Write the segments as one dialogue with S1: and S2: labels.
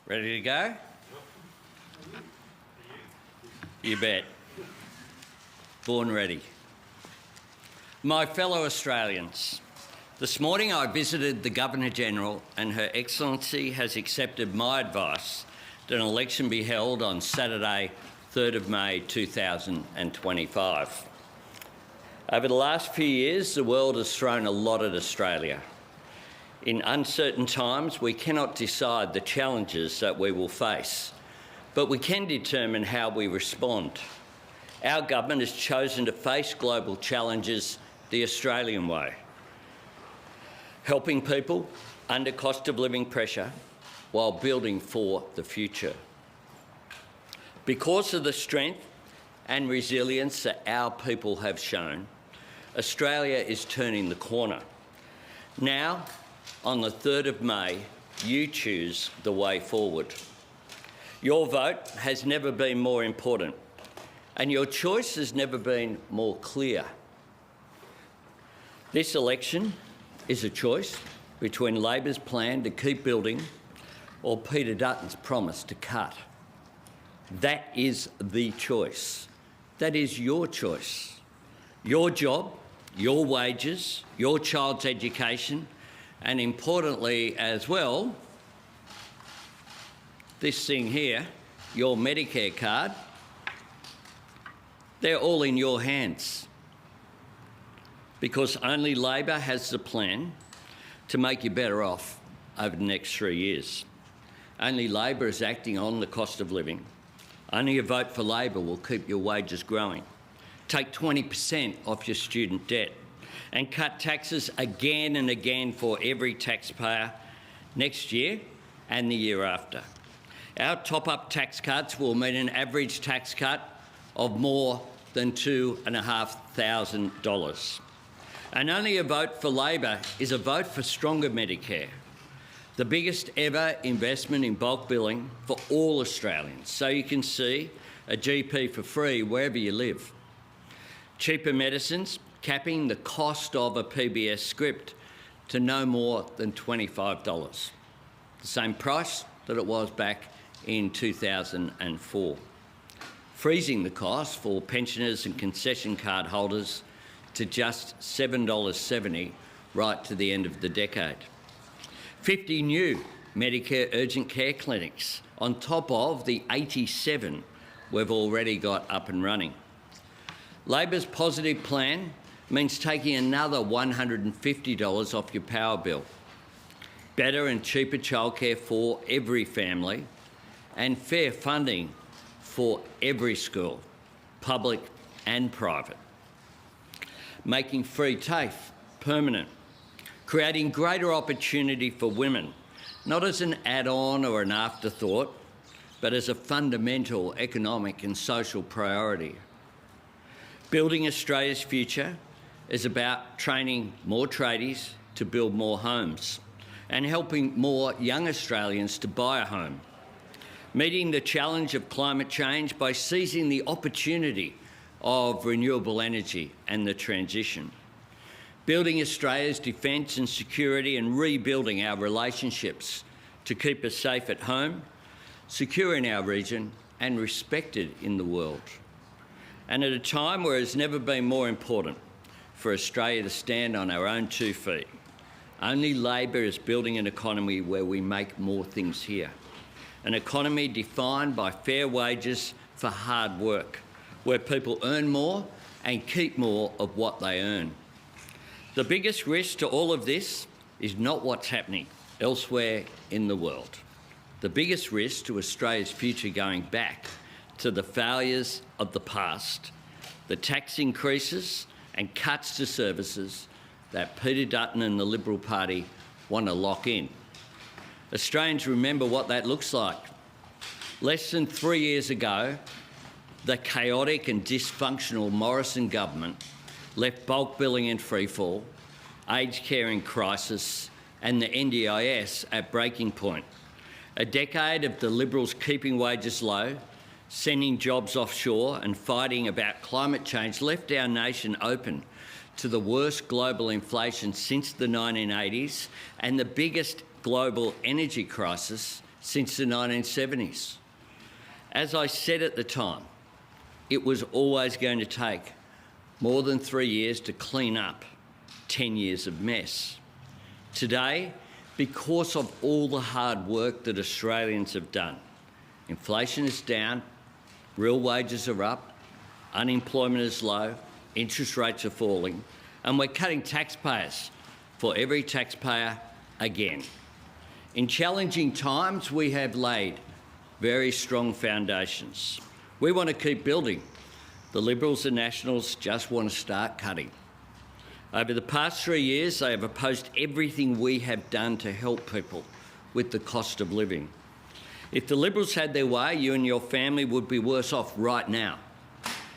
S1: Ready to go? You bet. Born ready. My fellow Australians, this morning I visited the Governor-General and Her Excellency has accepted my advice that an election be held on Saturday, 3rd of May 2025. Over the last few years, the world has thrown a lot at Australia. In uncertain times, we cannot decide the challenges that we will face, but we can determine how we respond. Our government has chosen to face global challenges the Australian way, helping people under cost of living pressure while building for the future. Because of the strength and resilience that our people have shown, Australia is turning the corner. Now, on the 3rd of May, you choose the way forward. Your vote has never been more important, and your choice has never been more clear. This election is a choice between Labor's plan to keep building or Peter Dutton's promise to cut. That is the choice. That is your choice. Your job, your wages, your child's education, and importantly as well, this thing here, your Medicare card, they're all in your hands because only Labor has the plan to make you better off over the next 3 years. Only Labor is acting on the cost of living. Only a vote for Labor will keep your wages growing. Take 20% off your student debt and cut taxes again and again for every taxpayer next year and the year after. Our top-up tax cuts will mean an average tax cut of more than $2,500. And only a vote for Labor is a vote for stronger Medicare, the biggest ever investment in bulk billing for all Australians, so you can see a GP for free wherever you live. Cheaper medicines, capping the cost of a PBS script to no more than $25, the same price that it was back in 2004. Freezing the cost for pensioners and concession card holders to just $7.70 right to the end of the decade. 50 new Medicare urgent care clinics on top of the 87 we've already got up and running. Labor's positive plan means taking another $150 off your power bill, better and cheaper childcare for every family, and fair funding for every school, public and private. Making free TAFE permanent, creating greater opportunity for women, not as an add-on or an afterthought, but as a fundamental economic and social priority. Building Australia's future is about training more tradies to build more homes and helping more young Australians to buy a home. Meeting the challenge of climate change by seizing the opportunity of renewable energy and the transition. Building Australia's defence and security and rebuilding our relationships to keep us safe at home, secure in our region and respected in the world. And at a time where it's never been more important for Australia to stand on our own 2 feet. Only Labor is building an economy where we make more things here. An economy defined by fair wages for hard work, where people earn more and keep more of what they earn. The biggest risk to all of this is not what's happening elsewhere in the world. The biggest risk to Australia's future going back to the failures of the past, the tax increases and cuts to services that Peter Dutton and the Liberal Party want to lock in. Australians remember what that looks like. Less than 3 years ago, the chaotic and dysfunctional Morrison government left bulk billing in freefall, aged care in crisis and the NDIS at breaking point. A decade of the Liberals keeping wages low, sending jobs offshore and fighting about climate change left our nation open to the worst global inflation since the 1980s and the biggest global energy crisis since the 1970s. As I said at the time, it was always going to take more than 3 years to clean up 10 years of mess. Today, because of all the hard work that Australians have done, inflation is down, real wages are up, unemployment is low, interest rates are falling, and we're cutting taxpayers for every taxpayer again. In challenging times, we have laid very strong foundations. We want to keep building. The Liberals and Nationals just want to start cutting. Over the past 3 years, they have opposed everything we have done to help people with the cost of living. If the Liberals had their way, you and your family would be worse off right now.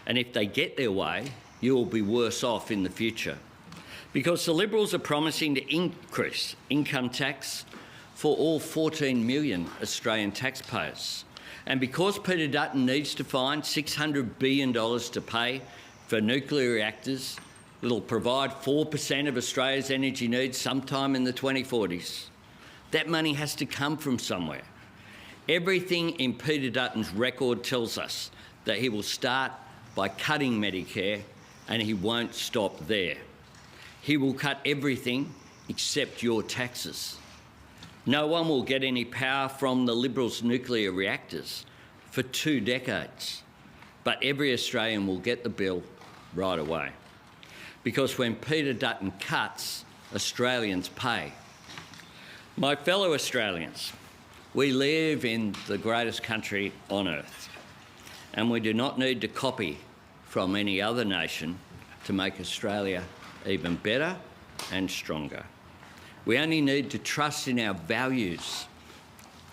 S1: And if they get their way, you will be worse off in the future. Because the Liberals are promising to increase income tax for all 14 million Australian taxpayers. And because Peter Dutton needs to find $600 billion to pay for nuclear reactors that'll provide 4% of Australia's energy needs sometime in the 2040s, that money has to come from somewhere. Everything in Peter Dutton's record tells us that he will start by cutting Medicare, and he won't stop there. He will cut everything except your taxes. No one will get any power from the Liberals' nuclear reactors for 2 decades, but every Australian will get the bill right away. Because when Peter Dutton cuts, Australians pay. My fellow Australians, we live in the greatest country on earth, and we do not need to copy from any other nation to make Australia even better and stronger. We only need to trust in our values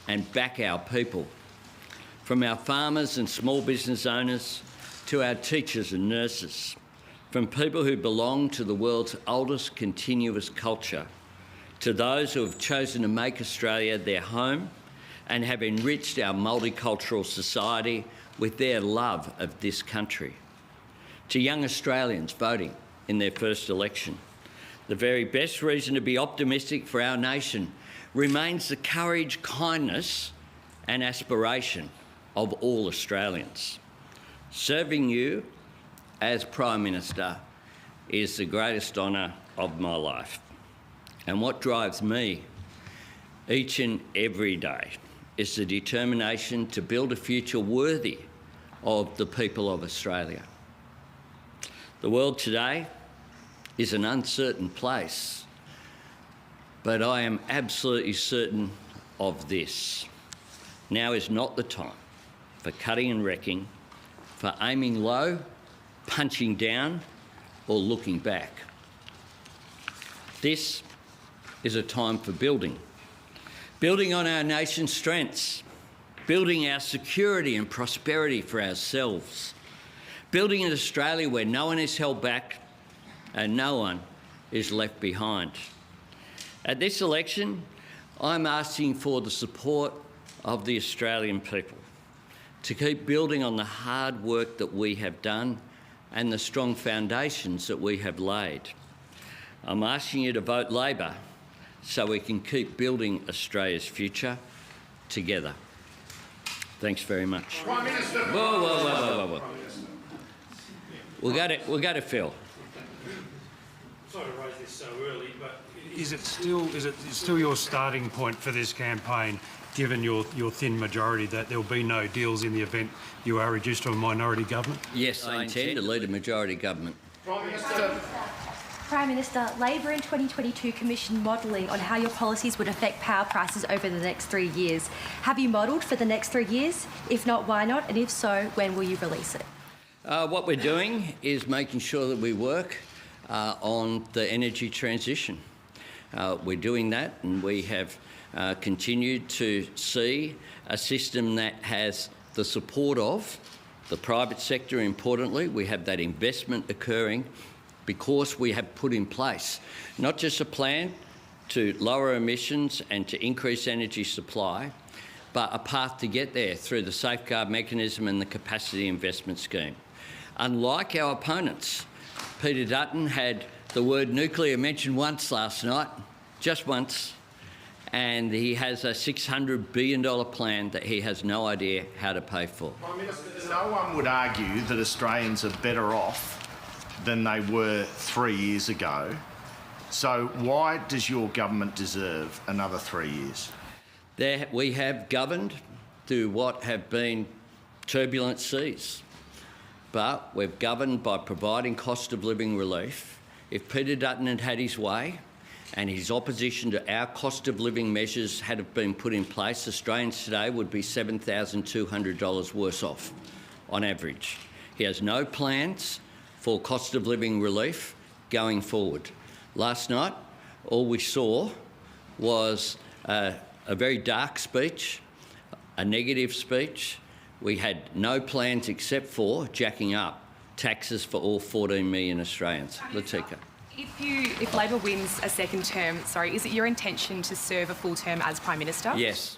S1: and back our people, from our farmers and small business owners to our teachers and nurses, from people who belong to the world's oldest continuous culture to those who have chosen to make Australia their home and have enriched our multicultural society with their love of this country, to young Australians voting in their first election. The very best reason to be optimistic for our nation remains the courage, kindness and aspiration of all Australians. Serving you as Prime Minister is the greatest honour of my life. And what drives me each and every day is the determination to build a future worthy of the people of Australia. The world today is an uncertain place, but I am absolutely certain of this. Now is not the time for cutting and wrecking, for aiming low, punching down, or looking back. This is a time for building. Building on our nation's strengths, building our security and prosperity for ourselves, building an Australia where no one is held back and no one is left behind. At this election, I'm asking for the support of the Australian people to keep building on the hard work that we have done and the strong foundations that we have laid. I'm asking you to vote Labor so we can keep building Australia's future together. Thanks very much.
S2: Prime Minister.
S1: Whoa. We'll go to Phil.
S3: Sorry to raise this so early, but is it still your starting point for this campaign, given your thin majority, that there will be no deals in the event you are reduced to a minority government?
S1: Yes, I intend to lead a majority government.
S2: Prime Minister, Labor in 2022 commissioned modelling on how your policies would affect power prices over the next 3 years. Have you modelled for the next 3 years? If not, why not? And if so, when will you release it?
S1: What we're doing is making sure that we work on the energy transition. We're doing that, and we have continued to see a system that has the support of the private sector. Importantly, we have that investment occurring because we have put in place not just a plan to lower emissions and to increase energy supply, but a path to get there through the safeguard mechanism and the capacity investment scheme. Unlike our opponents, Peter Dutton had the word nuclear mentioned once last night, just once, and he has a $600 billion plan that he has no idea how to pay for.
S4: Prime Minister, no one would argue that Australians are better off than they were 3 years ago. So why does your government deserve another 3 years?
S1: We have governed through what have been turbulent seas, but we've governed by providing cost of living relief. If Peter Dutton had had his way and his opposition to our cost of living measures had been put in place, Australians today would be $7,200 worse off on average. He has no plans for cost of living relief going forward. Last night, all we saw was a very dark speech, a negative speech. We had no plans except for jacking up taxes for all 14 million Australians. Latika.
S5: If Labor wins a second term, is it your intention to serve a full term as Prime Minister?
S1: Yes.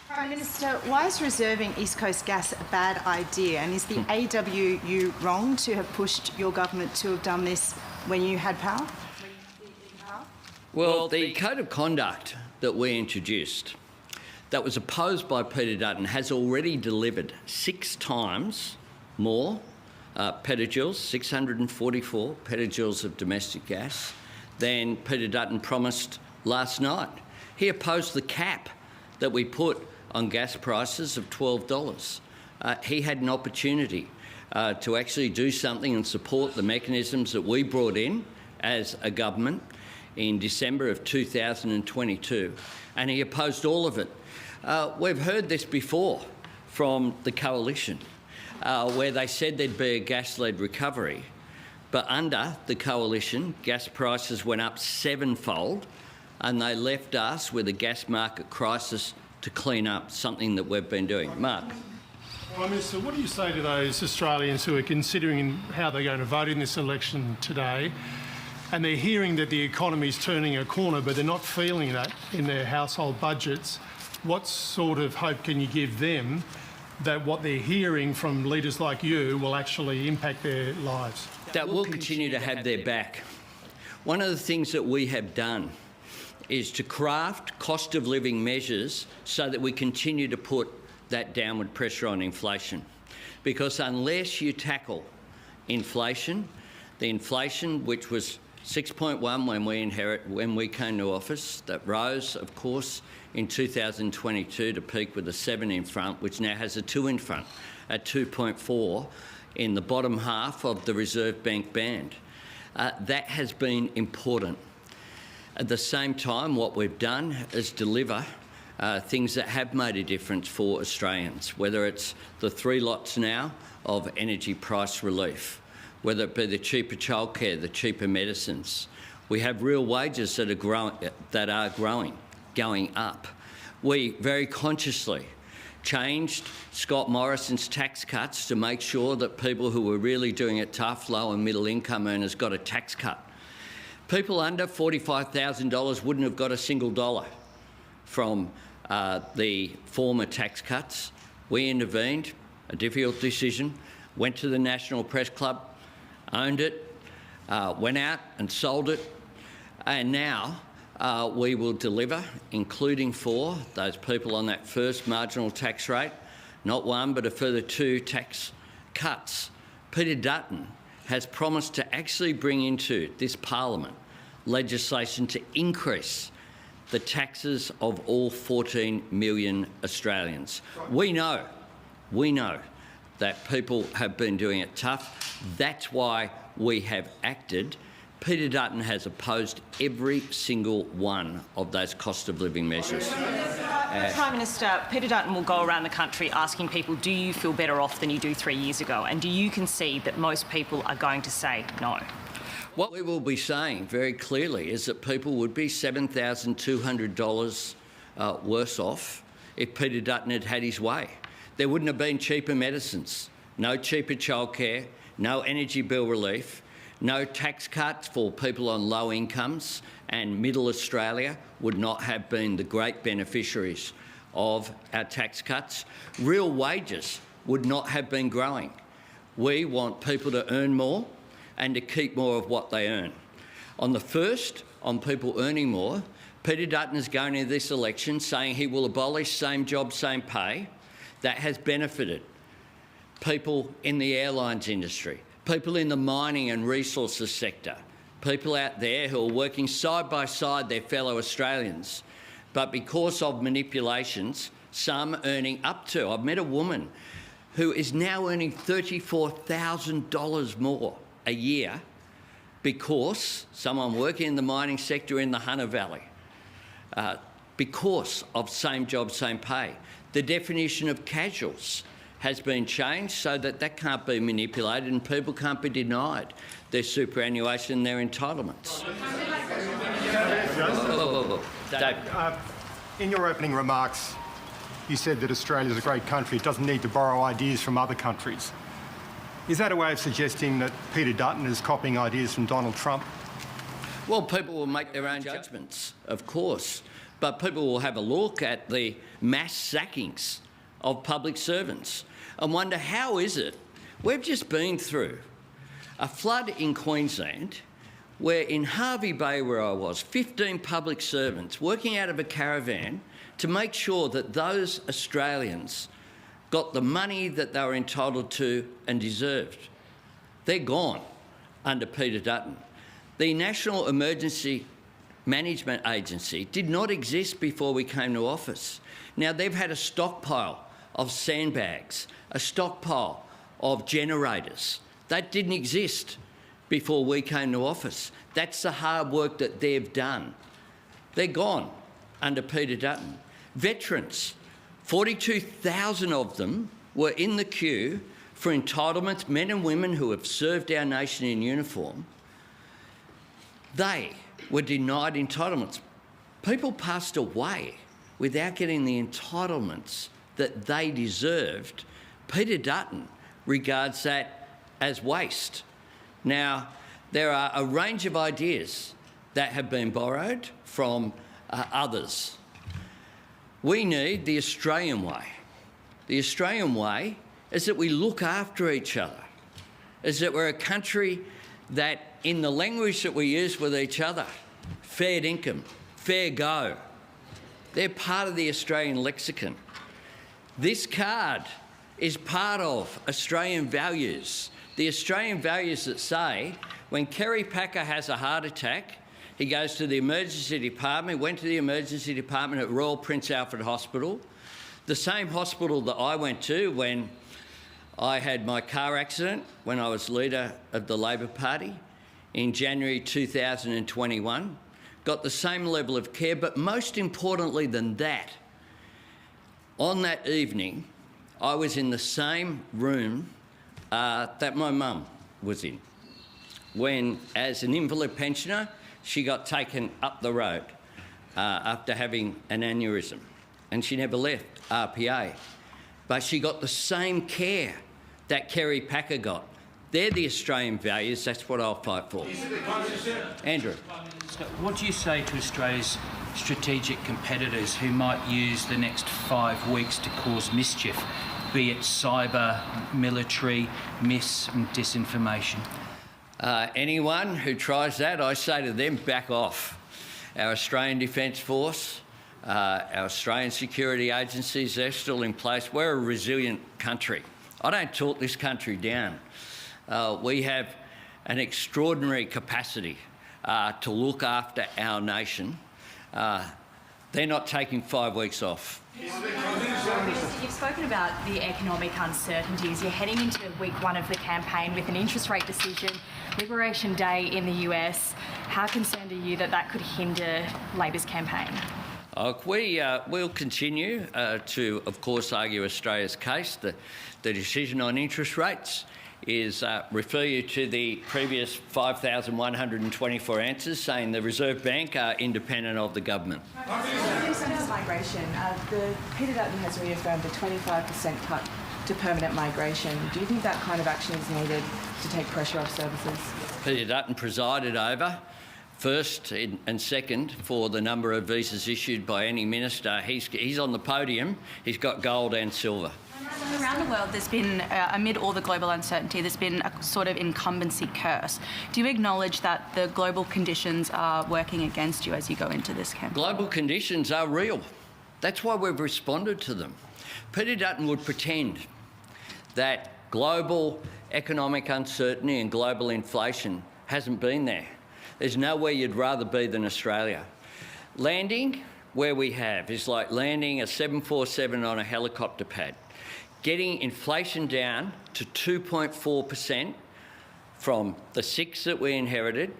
S6: Prime Minister, why is reserving East Coast gas a bad idea? And is the AWU wrong to have pushed your government to have done this when you had power?
S1: Well, the code of conduct that we introduced that was opposed by Peter Dutton has already delivered 6 times more petajoules, 644 petajoules of domestic gas than Peter Dutton promised last night. He opposed the cap that we put on gas prices of $12. He had an opportunity to actually do something and support the mechanisms that we brought in as a government in December of 2022, and he opposed all of it. We've heard this before from the coalition, where they said there'd be a gas-led recovery, but under the coalition, gas prices went up 7-fold, and they left us with a gas market crisis to clean up, something that we've been doing. Mark.
S7: Prime Minister, what do you say to those Australians who are considering how they're going to vote in this election today, and they're hearing that the economy's turning a corner, but they're not feeling that in their household budgets? What sort of hope can you give them that what they're hearing from leaders like you will actually impact their lives?
S1: That we'll continue to have their back. One of the things that we have done is to craft cost of living measures so that we continue to put that downward pressure on inflation. Because unless you tackle inflation, the inflation which was 6.1 when we came to office, that rose, of course, in 2022 to peak with a 7 in front, which now has a 2 in front, at 2.4 in the bottom half of the Reserve Bank band. That has been important. At the same time, what we've done is deliver things that have made a difference for Australians, whether it's the 3 lots now of energy price relief, whether it be the cheaper childcare, the cheaper medicines. We have real wages that are going up. We very consciously changed Scott Morrison's tax cuts to make sure that people who were really doing it tough, low and middle income earners, got a tax cut. People under $45,000 wouldn't have got a single dollar from the former tax cuts. We intervened, a difficult decision, went to the National Press Club, owned it, went out and sold it, and now we will deliver, including for those people on that first marginal tax rate, not 1 but a further 2 tax cuts. Peter Dutton has promised to actually bring into this parliament legislation to increase the taxes of all 14 million Australians. We know that people have been doing it tough. That's why we have acted. Peter Dutton has opposed every single one of those cost of living measures.
S8: Prime Minister, Peter Dutton will go around the country asking people, do you feel better off than you do 3 years ago? And do you concede that most people are going to say no?
S1: What we will be saying very clearly is that people would be $7,200 worse off if Peter Dutton had had his way. There wouldn't have been cheaper medicines, no cheaper childcare, no energy bill relief, no tax cuts for people on low incomes, and Middle Australia would not have been the great beneficiaries of our tax cuts. Real wages would not have been growing. We want people to earn more and to keep more of what they earn. On the first, on people earning more, Peter Dutton is going into this election saying he will abolish same job, same pay. That has benefited people in the airlines industry, people in the mining and resources sector, people out there who are working side by side their fellow Australians. But because of manipulations, some earning up to, I've met a woman who is now earning $34,000 more a year because someone working in the mining sector in the Hunter Valley, because of same job, same pay. The definition of casuals has been changed so that that can't be manipulated and people can't be denied their superannuation and their entitlements. Dave.
S9: In your opening remarks, you said that Australia is a great country. It doesn't need to borrow ideas from other countries. Is that a way of suggesting that Peter Dutton is copying ideas from Donald Trump?
S1: Well, people will make their own judgments, of course, but people will have a look at the mass sackings of public servants and wonder, how is it? We've just been through a flood in Queensland where in Hervey Bay, where I was, 15 public servants working out of a caravan to make sure that those Australians got the money that they were entitled to and deserved. They're gone under Peter Dutton. The National Emergency Management Agency did not exist before we came to office. Now, they've had a stockpile of sandbags, a stockpile of generators. That didn't exist before we came to office. That's the hard work that they've done. They're gone under Peter Dutton. Veterans, 42,000 of them were in the queue for entitlements, men and women who have served our nation in uniform. They were denied entitlements. People passed away without getting the entitlements that they deserved. Peter Dutton regards that as waste. Now, there are a range of ideas that have been borrowed from others. We need the Australian way. The Australian way is that we look after each other, is that we're a country that, in the language that we use with each other, fair income, fair go, they're part of the Australian lexicon. This card is part of Australian values. The Australian values that say when Kerry Packer has a heart attack, he goes to the emergency department, went to the emergency department at Royal Prince Alfred Hospital, the same hospital that I went to when I had my car accident when I was leader of the Labor Party in January 2021, got the same level of care, but most importantly than that, on that evening, I was in the same room that my mum was in when, as an invalid pensioner, she got taken up the road after having an aneurysm, and she never left RPA. But she got the same care that Kerry Packer got. They're the Australian values. That's what I'll fight for. Andrew.
S10: What do you say to Australia's strategic competitors who might use the next 5 weeks to cause mischief, be it cyber, military, mis and disinformation?
S1: Anyone who tries that, I say to them, back off. Our Australian Defence Force, our Australian security agencies, they're still in place. We're a resilient country. I don't talk this country down. We have an extraordinary capacity to look after our nation. They're not taking 5 weeks off.
S5: You've spoken about the economic uncertainties. You're heading into week 1 of the campaign with an interest rate decision, Liberation Day in the US. How concerned are you that that could hinder Labor's campaign?
S1: We'll continue to, of course, argue Australia's case. The decision on interest rates is refer you to the previous 5,124 answers saying the Reserve Bank are independent of the government.
S11: Migration. Peter Dutton has reaffirmed a 25% cut to permanent migration. Do you think that kind of action is needed to take pressure off services?
S1: Peter Dutton presided over first and second for the number of visas issued by any minister. He's on the podium. He's got gold and silver.
S12: Around the world, there's been, amid all the global uncertainty, there's been a sort of incumbency curse. Do you acknowledge that the global conditions are working against you as you go into this campaign?
S1: Global conditions are real. That's why we've responded to them. Peter Dutton would pretend that global economic uncertainty and global inflation hasn't been there. There's nowhere you'd rather be than Australia. Landing where we have is like landing a 747 on a helicopter pad. Getting inflation down to 2.4% from the 6 that we inherited,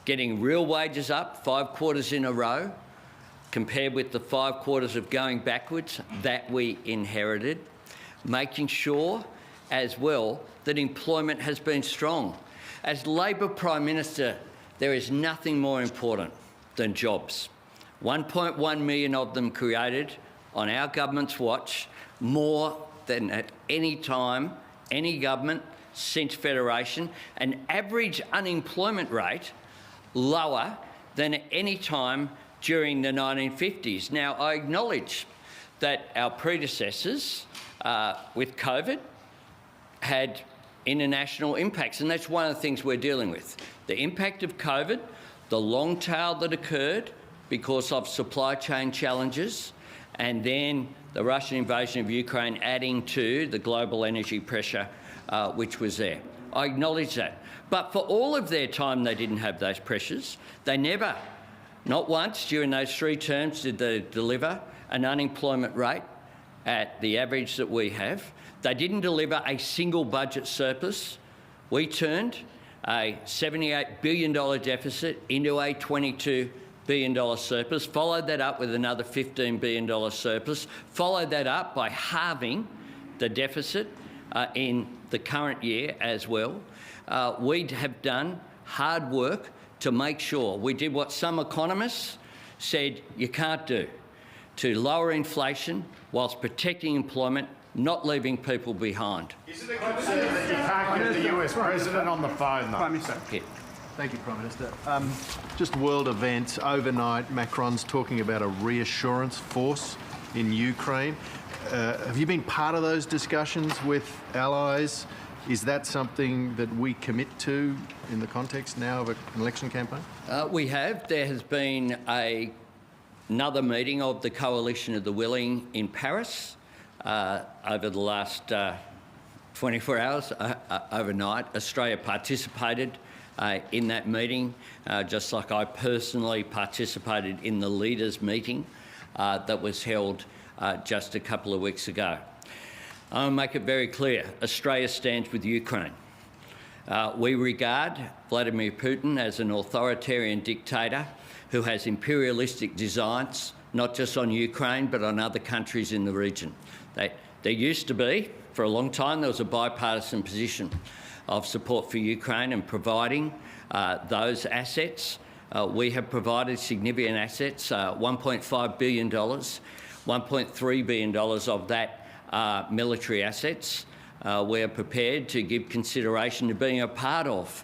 S1: getting real wages up 5 quarters in a row, compared with the 5 quarters of going backwards that we inherited, making sure as well that employment has been strong. As Labor Prime Minister, there is nothing more important than jobs. 1.1 million of them created on our government's watch, more than at any time, any government since Federation, an average unemployment rate lower than at any time during the 1950s. Now, I acknowledge that our predecessors with COVID had international impacts, and that's one of the things we're dealing with. The impact of COVID, the long tail that occurred because of supply chain challenges, and then the Russian invasion of Ukraine adding to the global energy pressure which was there. I acknowledge that. But for all of their time, they didn't have those pressures. They never, not once during those 3 terms, did they deliver an unemployment rate at the average that we have. They didn't deliver a single budget surplus. We turned a $78 billion deficit into a $22 billion surplus, followed that up with another $15 billion surplus, followed that up by halving the deficit in the current year as well. We have done hard work to make sure we did what some economists said you can't do, to lower inflation whilst protecting employment, not leaving people behind.
S4: Is it a concern that you can't get the US President on the phone, though?
S13: Prime Minister.
S1: Yeah.
S13: Thank you, Prime Minister. Just world events. Overnight, Macron's talking about a reassurance force in Ukraine. Have you been part of those discussions with allies? Is that something that we commit to in the context now of an election campaign?
S1: We have. There has been another meeting of the Coalition of the Willing in Paris over the last 24 hours, overnight. Australia participated in that meeting, just like I personally participated in the leaders' meeting that was held just a couple of weeks ago. I'll make it very clear, Australia stands with Ukraine. We regard Vladimir Putin as an authoritarian dictator who has imperialistic designs, not just on Ukraine, but on other countries in the region. There used to be, for a long time, there was a bipartisan position of support for Ukraine and providing those assets. We have provided significant assets, $1.5 billion, $1.3 billion of that military assets. We are prepared to give consideration to being a part of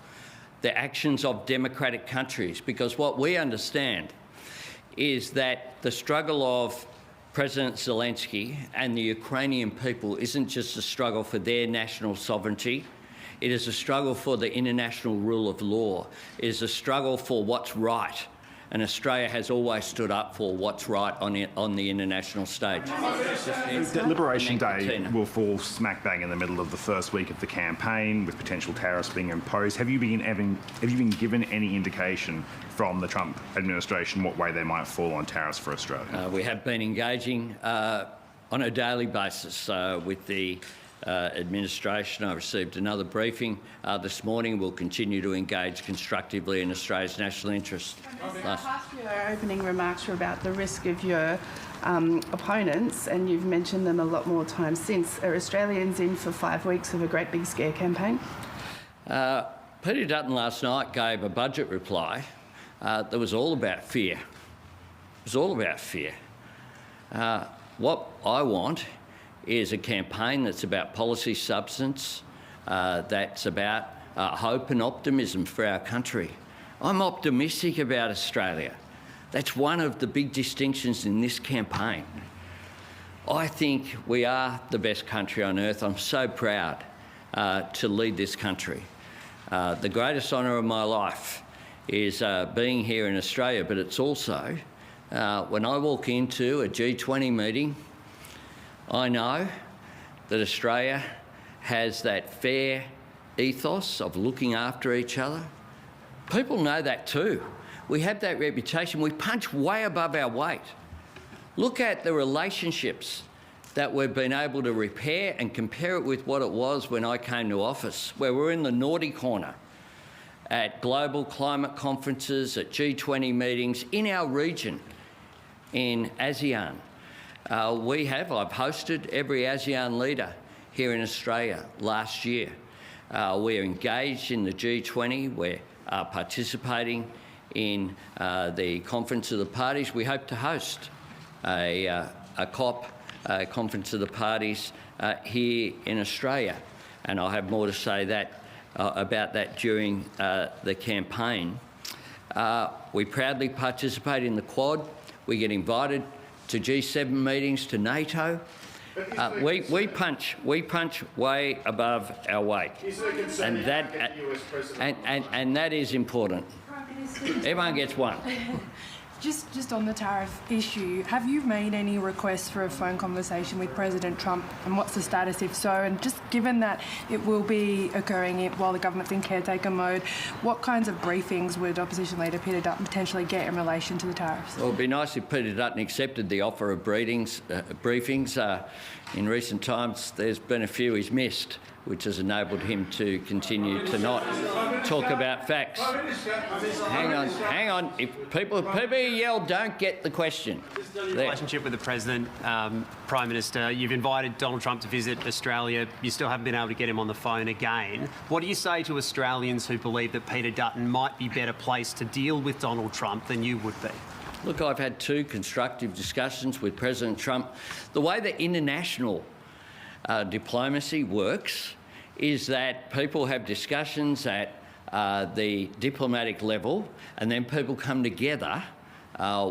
S1: the actions of democratic countries, because what we understand is that the struggle of President Zelensky and the Ukrainian people isn't just a struggle for their national sovereignty. It is a struggle for the international rule of law. It is a struggle for what's right. And Australia has always stood up for what's right on the international stage.
S14: Liberation Day will fall smack bang in the middle of the first week of the campaign, with potential tariffs being imposed. Have you been given any indication from the Trump administration what way they might fall on tariffs for Australia?
S1: We have been engaging on a daily basis with the administration. I received another briefing this morning. We'll continue to engage constructively in Australia's national interest.
S11: Half your opening remarks were about the risk of your opponents, and you've mentioned them a lot more times since. Are Australians in for 5 weeks of a great big scare campaign?
S1: Peter Dutton last night gave a budget reply that was all about fear. It was all about fear. What I want is a campaign that's about policy substance, that's about hope and optimism for our country. I'm optimistic about Australia. That's one of the big distinctions in this campaign. I think we are the best country on earth. I'm so proud to lead this country. The greatest honour of my life is being here in Australia, but it's also when I walk into a G20 meeting, I know that Australia has that fair ethos of looking after each other. People know that too. We have that reputation. We punch way above our weight. Look at the relationships that we've been able to repair and compare it with what it was when I came to office, where we're in the naughty corner at global climate conferences, at G20 meetings in our region, in ASEAN. I've hosted every ASEAN leader here in Australia last year. We're engaged in the G20. We're participating in the Conference of the Parties. We hope to host a COP, Conference of the Parties, here in Australia. And I'll have more to say about that during the campaign. We proudly participate in the Quad. We get invited to G7 meetings, to NATO. We punch way above our weight, and that is important. Everyone gets one.
S15: Just on the tariff issue, have you made any requests for a phone conversation with President Trump, and what's the status if so? And just given that it will be occurring while the government's in caretaker mode, what kinds of briefings would Opposition Leader Peter Dutton potentially get in relation to the tariffs?
S1: Well, it would be nice if Peter Dutton accepted the offer of briefings. In recent times, there's been a few he's missed, which has enabled him to continue to not talk about facts. Hang on. If people yell, don't get the question.
S16: Relationship with the President, Prime Minister, you've invited Donald Trump to visit Australia. You still haven't been able to get him on the phone again. What do you say to Australians who believe that Peter Dutton might be better placed to deal with Donald Trump than you would be?
S1: Look, I've had 2 constructive discussions with President Trump. The way that international diplomacy works is that people have discussions at the diplomatic level, and then people come together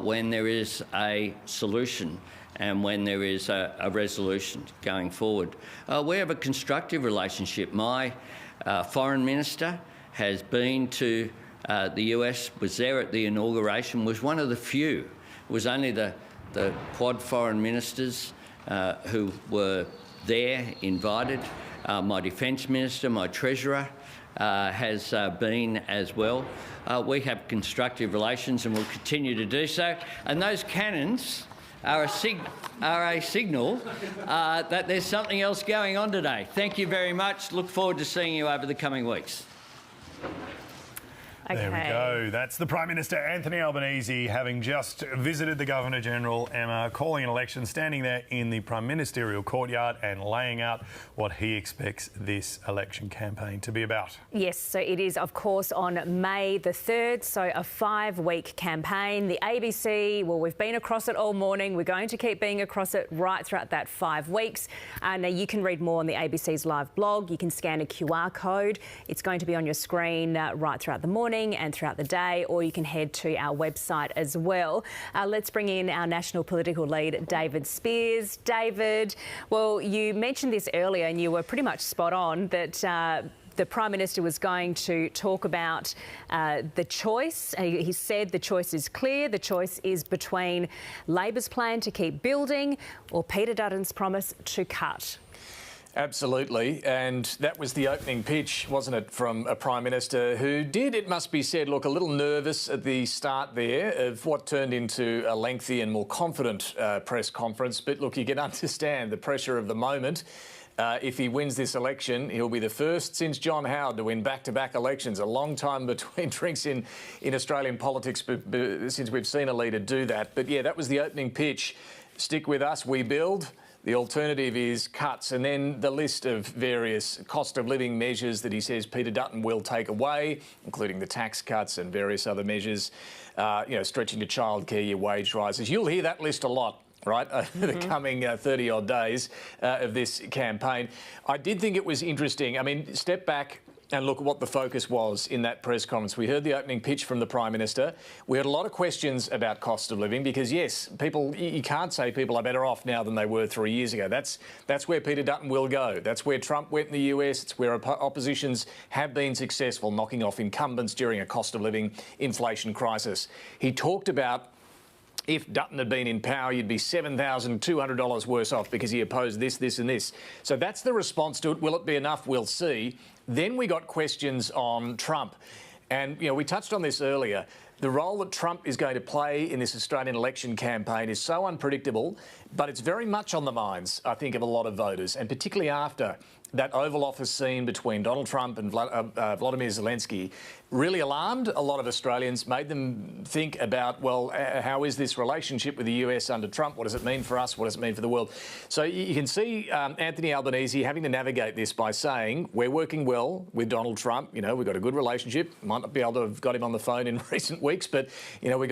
S1: when there is a solution and when there is a resolution going forward. We have a constructive relationship. My foreign minister has been to the US, was there at the inauguration, was one of the few. It was only the Quad foreign ministers who were there, invited. My Defence Minister, my Treasurer, has been as well. We have constructive relations and will continue to do so. And those cannons are a signal that there's something else going on today. Thank you very much. Look forward to seeing you over the coming weeks.
S17: Okay. There we go. That's the Prime Minister Anthony Albanese, having just visited the Governor-General, Emma, calling an election, standing there in the Prime Ministerial courtyard and laying out what he expects this election campaign to be about.
S18: Yes, so it is, of course, on May the 3rd, so a 5-week campaign. The ABC, well, we've been across it all morning. We're going to keep being across it right throughout that 5 weeks. Now, you can read more on the ABC's live blog. You can scan a QR code. It's going to be on your screen right throughout the morning and throughout the day, or you can head to our website as well. Let's bring in our national political lead, David Spears. David, well, you mentioned this earlier and you were pretty much spot on that the Prime Minister was going to talk about the choice. He said the choice is clear. The choice is between Labor's plan to keep building or Peter Dutton's promise to cut.
S19: Absolutely, and that was the opening pitch, wasn't it, from a Prime Minister who did, it must be said, look a little nervous at the start there of what turned into a lengthy and more confident press conference. But look, you can understand the pressure of the moment. If he wins this election, he'll be the first since John Howard to win back-to-back elections. A long time between drinks in Australian politics since we've seen a leader do that. But yeah, that was the opening pitch. Stick with us, we build. The alternative is cuts, and then the list of various cost of living measures that he says Peter Dutton will take away, including the tax cuts and various other measures, stretching to childcare, your wage rises. You'll hear that list a lot, right, over the coming 30-odd days of this campaign. I did think it was interesting. I mean, step back. and look at what the focus was in that press conference. We heard the opening pitch from the Prime Minister. We had a lot of questions about cost of living because, yes, you can't say people are better off now than they were 3 years ago. That's where Peter Dutton will go. That's where Trump went in the US. It's where oppositions have been successful, knocking off incumbents during a cost of living inflation crisis. He talked about if Dutton had been in power, you'd be $7,200 worse off because he opposed this, this and this. So that's the response to it. Will it be enough? We'll see. Then we got questions on Trump. And, we touched on this earlier. The role that Trump is going to play in this Australian election campaign is so unpredictable, but it's very much on the minds, I think, of a lot of voters, and particularly after that Oval Office scene between Donald Trump and Vladimir Zelensky really alarmed a lot of Australians, made them think about, well, how is this relationship with the US under Trump? What does it mean for us? What does it mean for the world? So you can see Anthony Albanese having to navigate this by saying, we're working well with Donald Trump. We've got a good relationship. Might not be able to have got him on the phone in recent weeks, but, we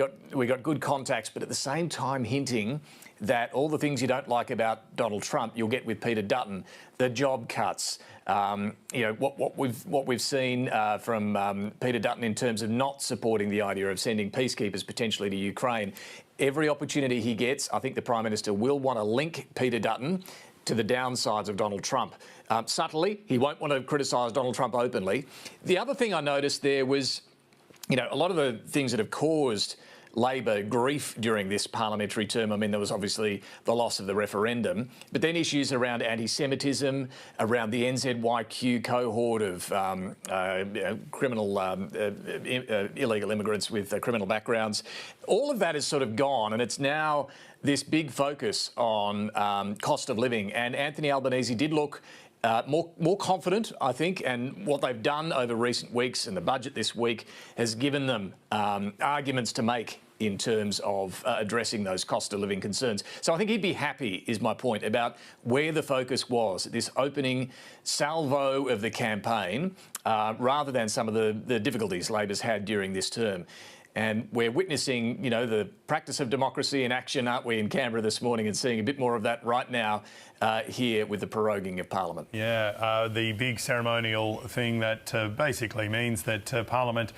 S19: got good contacts. But at the same time hinting that all the things you don't like about Donald Trump, you'll get with Peter Dutton, the job cuts, what we've seen from Peter Dutton in terms of not supporting the idea of sending peacekeepers potentially to Ukraine. Every opportunity he gets, I think the Prime Minister will want to link Peter Dutton to the downsides of Donald Trump. Subtly, he won't want to criticise Donald Trump openly. The other thing I noticed there was, a lot of the things that have caused Labor grief during this parliamentary term. I mean, there was obviously the loss of the referendum, but then issues around anti-Semitism, around the NZYQ cohort of illegal immigrants with criminal backgrounds. All of that is sort of gone, and it's now this big focus on cost of living. And Anthony Albanese did look more confident, I think, and what they've done over recent weeks and the budget this week has given them arguments to make in terms of addressing those cost of living concerns. So I think he'd be happy, is my point, about where the focus was, this opening salvo of the campaign, rather than some of the difficulties Labor's had during this term. And we're witnessing, the practice of democracy in action, aren't we, in Canberra this morning, and seeing a bit more of that right now here with the proroguing of Parliament.
S17: Yeah, the big ceremonial thing that basically means that the Parliament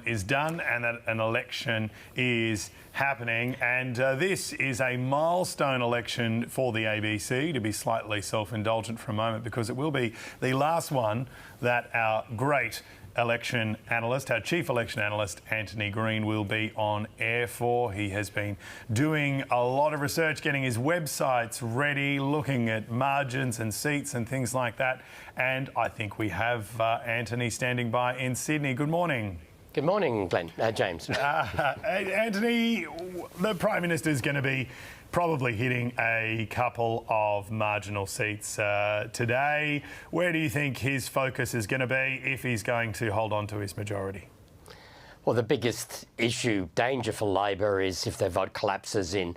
S17: is done and that an election is happening. And this is a milestone election for the ABC, to be slightly self-indulgent for a moment, because it will be the last one that our great election analyst, our chief election analyst, Anthony Green, will be on air for. He has been doing a lot of research, getting his websites ready, looking at margins and seats and things like that. And I think we have Anthony standing by in Sydney. Good morning.
S20: Good morning, James.
S17: Anthony, the Prime Minister is going to be probably hitting a couple of marginal seats today. Where do you think his focus is going to be if he's going to hold on to his majority?
S20: Well, the biggest danger for Labor is if their vote collapses in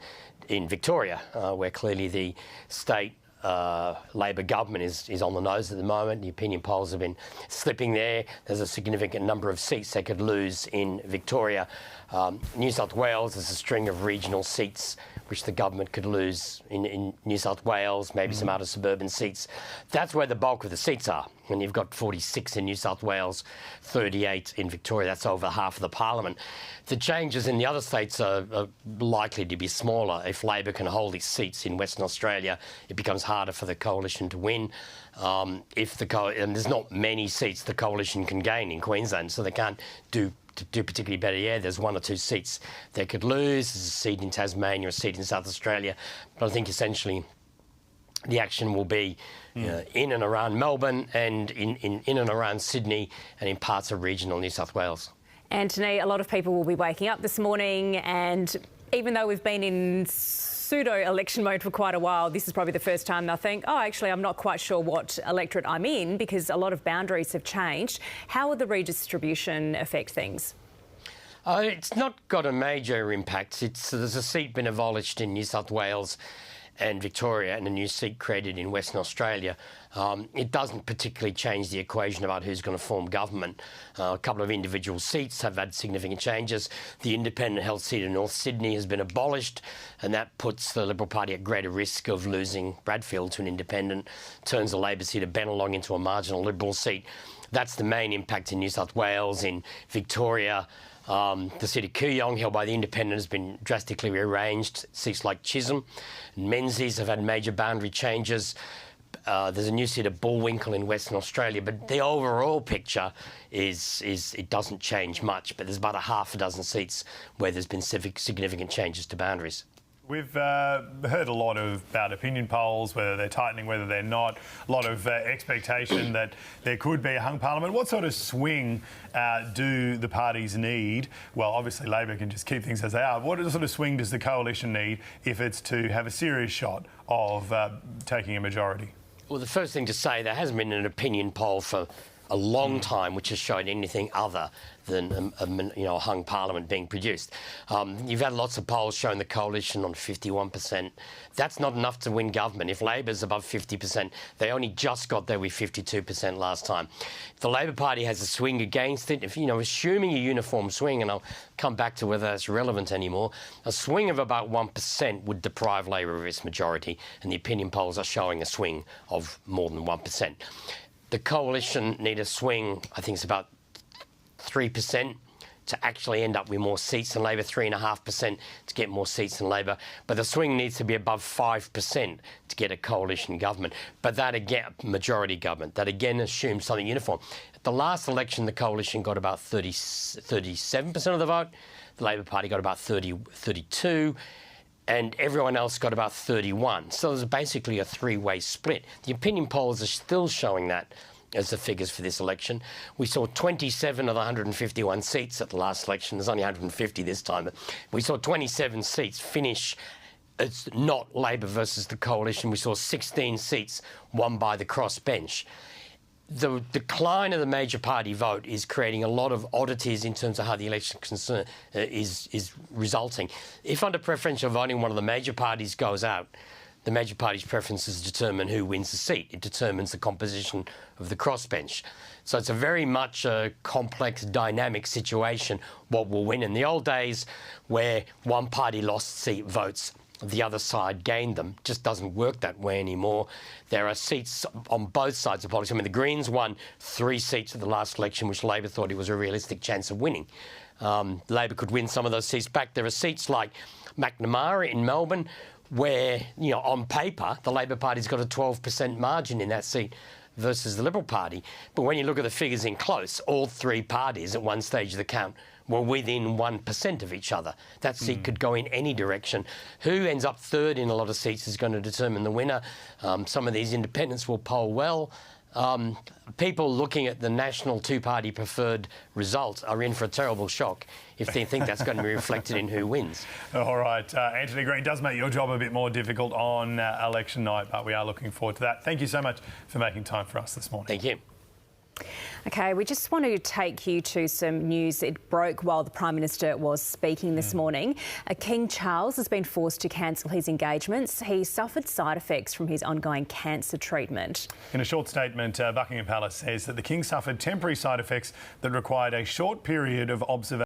S20: Victoria, where clearly the state Labor government is on the nose at the moment. The opinion polls have been slipping there. There's a significant number of seats they could lose in Victoria. New South Wales, there's a string of regional seats which the government could lose in New South Wales, maybe some other suburban seats. That's where the bulk of the seats are. And you've got 46 in New South Wales, 38 in Victoria. That's over half of the parliament. The changes in the other states are likely to be smaller. If Labor can hold its seats in Western Australia, it becomes harder for the coalition to win. And there's not many seats the coalition can gain in Queensland, so they can't do particularly better. Yeah, there's one or two seats they could lose. There's a seat in Tasmania, a seat in South Australia. But I think essentially the action will be in and around Melbourne and in and around Sydney and in parts of regional New South Wales.
S18: Anthony, a lot of people will be waking up this morning, and even though we've been in pseudo-election mode for quite a while, this is probably the first time they'll think, oh, actually, I'm not quite sure what electorate I'm in, because a lot of boundaries have changed. How will the redistribution affect things?
S20: It's not got a major impact. There's a seat been abolished in New South Wales, and Victoria and a new seat created in Western Australia, it doesn't particularly change the equation about who's going to form government. A couple of individual seats have had significant changes. The independent health seat in North Sydney has been abolished, and that puts the Liberal Party at greater risk of losing Bradfield to an independent, turns the Labor seat of Bennelong into a marginal Liberal seat. That's the main impact in New South Wales. In Victoria, the seat of Kooyong, held by the Independent, has been drastically rearranged. Seats like Chisholm and Menzies have had major boundary changes. There's a new seat of Bullwinkle in Western Australia, but the overall picture is it doesn't change much, but there's about a half a dozen seats where there's been significant changes to boundaries.
S17: We've heard a lot about opinion polls, whether they're tightening, whether they're not, a lot of expectation that there could be a hung parliament. What sort of swing do the parties need? Well, obviously Labor can just keep things as they are. What sort of swing does the coalition need if it's to have a serious shot of taking a majority?
S20: Well, the first thing to say, there hasn't been an opinion poll for a long time which has shown anything other than a hung parliament being produced. You've had lots of polls showing the coalition on 51%. That's not enough to win government. If Labor's above 50%, they only just got there with 52% last time. If the Labor Party has a swing against it, if assuming a uniform swing, and I'll come back to whether that's relevant anymore, a swing of about 1% would deprive Labor of its majority, and the opinion polls are showing a swing of more than 1%. The coalition need a swing, I think it's about 3% to actually end up with more seats than Labor, 3.5% to get more seats than Labor. But the swing needs to be above 5% to get a coalition government. But that again, majority government, that again assumes something uniform. At the last election, the coalition got about 37% of the vote. The Labor Party got about 32%. And everyone else got about 31. So there's basically a three-way split. The opinion polls are still showing that as the figures for this election. We saw 27 of the 151 seats at the last election. There's only 150 this time. But we saw 27 seats finish. It's not Labor versus the coalition. We saw 16 seats won by the crossbench. The decline of the major party vote is creating a lot of oddities in terms of how the election is resulting. If under preferential voting one of the major parties goes out, the major party's preferences determine who wins the seat. It determines the composition of the crossbench. So it's a very much a complex, dynamic situation, what will win. In the old days where one party lost seat votes, the other side gained them, just doesn't work that way anymore. There are seats on both sides of politics. I mean, the Greens won 3 seats at the last election, which Labor thought it was a realistic chance of winning. Labor could win some of those seats back. There are seats like McNamara in Melbourne where, on paper, the Labor Party's got a 12% margin in that seat versus the Liberal Party. But when you look at the figures in close, all 3 parties at one stage of the count were within 1% of each other. That seat could go in any direction. Who ends up third in a lot of seats is going to determine the winner. Some of these independents will poll well. People looking at the national two-party preferred results are in for a terrible shock if they think that's going to be reflected in who wins. All right.
S17: Anthony Green, does make your job a bit more difficult on election night, but we are looking forward to that. Thank you so much for making time for us this morning.
S20: Thank you.
S18: OK, we just want to take you to some news. It broke while the Prime Minister was speaking this morning. King Charles has been forced to cancel his engagements. He suffered side effects from his ongoing cancer treatment.
S17: In a short statement, Buckingham Palace says that the King suffered temporary side effects that required a short period of observation.